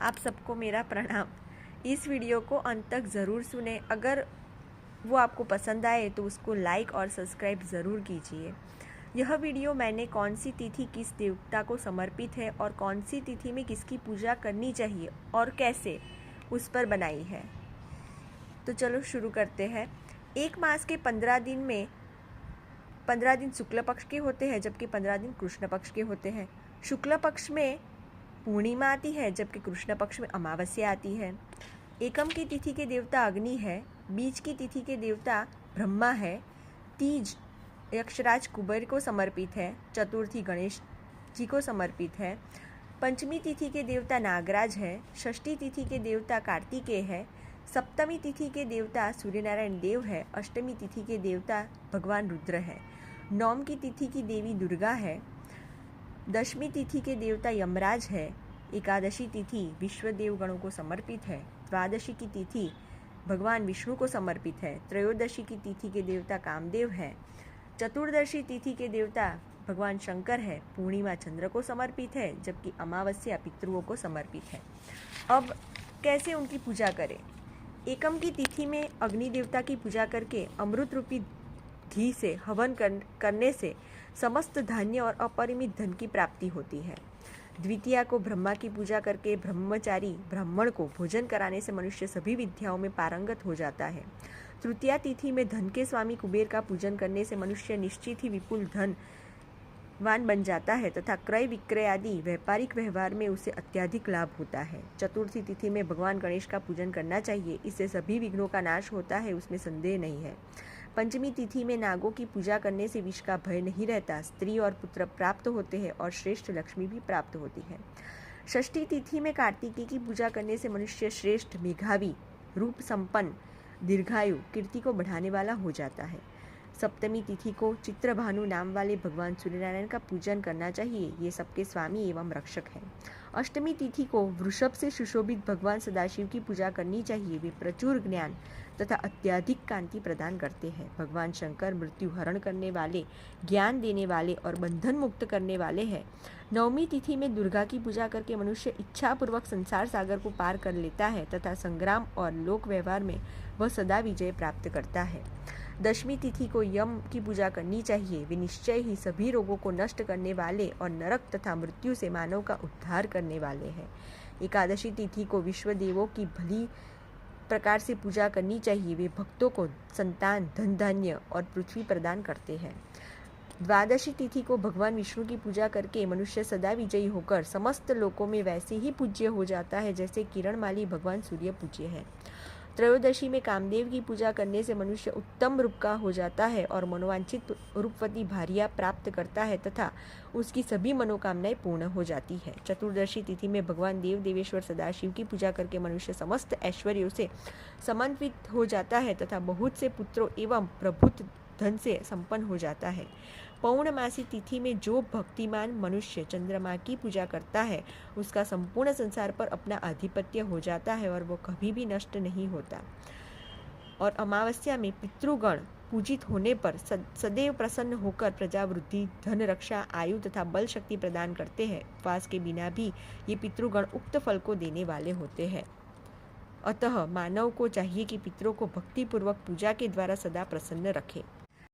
आप सबको मेरा प्रणाम। इस वीडियो को अंत तक ज़रूर सुने। अगर वो आपको पसंद आए तो उसको लाइक और सब्सक्राइब ज़रूर कीजिए। यह वीडियो मैंने कौन सी तिथि किस देवता को समर्पित है और कौन सी तिथि में किसकी पूजा करनी चाहिए और कैसे, उस पर बनाई है। तो चलो शुरू करते हैं। एक मास के 15 दिन में 15 दिन शुक्ल पक्ष के होते हैं, जबकि 15 दिन कृष्ण पक्ष के होते हैं। शुक्ल पक्ष में पूर्णिमा आती है, जबकि कृष्ण पक्ष में अमावस्या आती है। एकम की तिथि के देवता अग्नि है। बीज की तिथि के देवता ब्रह्मा है। तीज यक्षराज कुबेर को समर्पित है। चतुर्थी गणेश जी को समर्पित है। पंचमी तिथि के देवता नागराज है। षष्ठी तिथि के देवता कार्तिकेय है। सप्तमी तिथि के देवता सूर्यनारायण देव है। अष्टमी तिथि के देवता भगवान रुद्र है। नवम की तिथि की देवी दुर्गा है। दशमी तिथि के देवता यमराज है। एकादशी तिथि विश्व देवगणों को समर्पित है। द्वादशी की तिथि भगवान विष्णु को समर्पित है। त्रयोदशी की तिथि के देवता कामदेव है। चतुर्दशी तिथि के देवता भगवान शंकर है। पूर्णिमा चंद्र को समर्पित है, जबकि अमावस्या पितृओं को समर्पित है। अब कैसे उनकी पूजा करें। एकम की तिथि में अग्नि देवता की पूजा करके अमृत रूपी घी से हवन करने से समस्त धान्य और अपरिमित धन की प्राप्ति होती है। द्वितीया को ब्रह्मा की पूजा करके ब्रह्मचारी ब्राह्मण को भोजन कराने से मनुष्य सभी विद्याओं में पारंगत हो जाता है। तृतीया तिथि में धन के स्वामी कुबेर का पूजन करने से मनुष्य निश्चित ही विपुल धनवान बन जाता है तथा क्रय विक्रय आदि व्यापारिक व्यवहार में उसे अत्यधिक लाभ होता है। चतुर्थी तिथि में भगवान गणेश का पूजन करना चाहिए, इससे सभी विघ्नों का नाश होता है, उसमें संदेह नहीं है। पंचमी तिथि में नागों की पूजा करने से विष का भय नहीं रहता, स्त्री और पुत्र प्राप्त होते हैं और श्रेष्ठ लक्ष्मी भी प्राप्त होती है। षष्ठी तिथि में कार्तिकेय की पूजा करने से मनुष्य श्रेष्ठ, मेधावी, रूप संपन्न, दीर्घायु, कीर्ति को बढ़ाने वाला हो जाता है। सप्तमी तिथि को चित्रभानु नाम वाले भगवान सूर्यनारायण का पूजन करना चाहिए, ये सबके स्वामी एवं रक्षक हैं। अष्टमी तिथि को वृषभ से सुशोभित भगवान सदाशिव की पूजा करनी चाहिए, वे प्रचुर ज्ञान तथा अत्यधिक कांति प्रदान करते हैं। भगवान शंकर मृत्यु हरण करने वाले, ज्ञान देने वाले और बंधन मुक्त करने वाले हैं। नवमी तिथि में दुर्गा की पूजा करके मनुष्य इच्छापूर्वक संसार सागर को पार कर लेता है तथा संग्राम और लोक व्यवहार में वह सदा विजय प्राप्त करता है। दशमी तिथि को यम की पूजा करनी चाहिए, वे निश्चय ही सभी रोगों को नष्ट करने वाले और नरक तथा मृत्यु से मानव का उद्धार करने वाले हैं। एकादशी तिथि को विश्व देवों की भली प्रकार से पूजा करनी चाहिए, वे भक्तों को संतान, धन धान्य और पृथ्वी प्रदान करते हैं। द्वादशी तिथि को भगवान विष्णु की पूजा करके मनुष्य सदा विजयी होकर समस्त लोकों में वैसे ही पूज्य हो जाता है जैसे किरणमाली भगवान सूर्य पूज्य है। त्रयोदशी में कामदेव की पूजा करने से मनुष्य उत्तम रूप का हो जाता है और मनोवांछित रूपवती भार्या प्राप्त करता है तथा उसकी सभी मनोकामनाएं पूर्ण हो जाती है। चतुर्दशी तिथि में भगवान देव देवेश्वर सदाशिव की पूजा करके मनुष्य समस्त ऐश्वर्यों से समन्वित हो जाता है तथा बहुत से पुत्रों एवं प्रभुत धन से संपन्न हो जाता है। पौर्णमासी तिथि में जो भक्तिमान मनुष्य चंद्रमा की पूजा करता है उसका संपूर्ण संसार पर अपना आधिपत्य हो जाता है और वो कभी भी नष्ट नहीं होता। और अमावस्या में पितृगण पूजित होने पर सदैव प्रसन्न होकर प्रजावृद्धि, धन रक्षा, आयु तथा बल शक्ति प्रदान करते हैं। उपवास के बिना भी ये पितृगण उक्त फल को देने वाले होते हैं। अतः मानव को चाहिए कि पितरों को भक्तिपूर्वक पूजा के द्वारा सदा प्रसन्न रखे।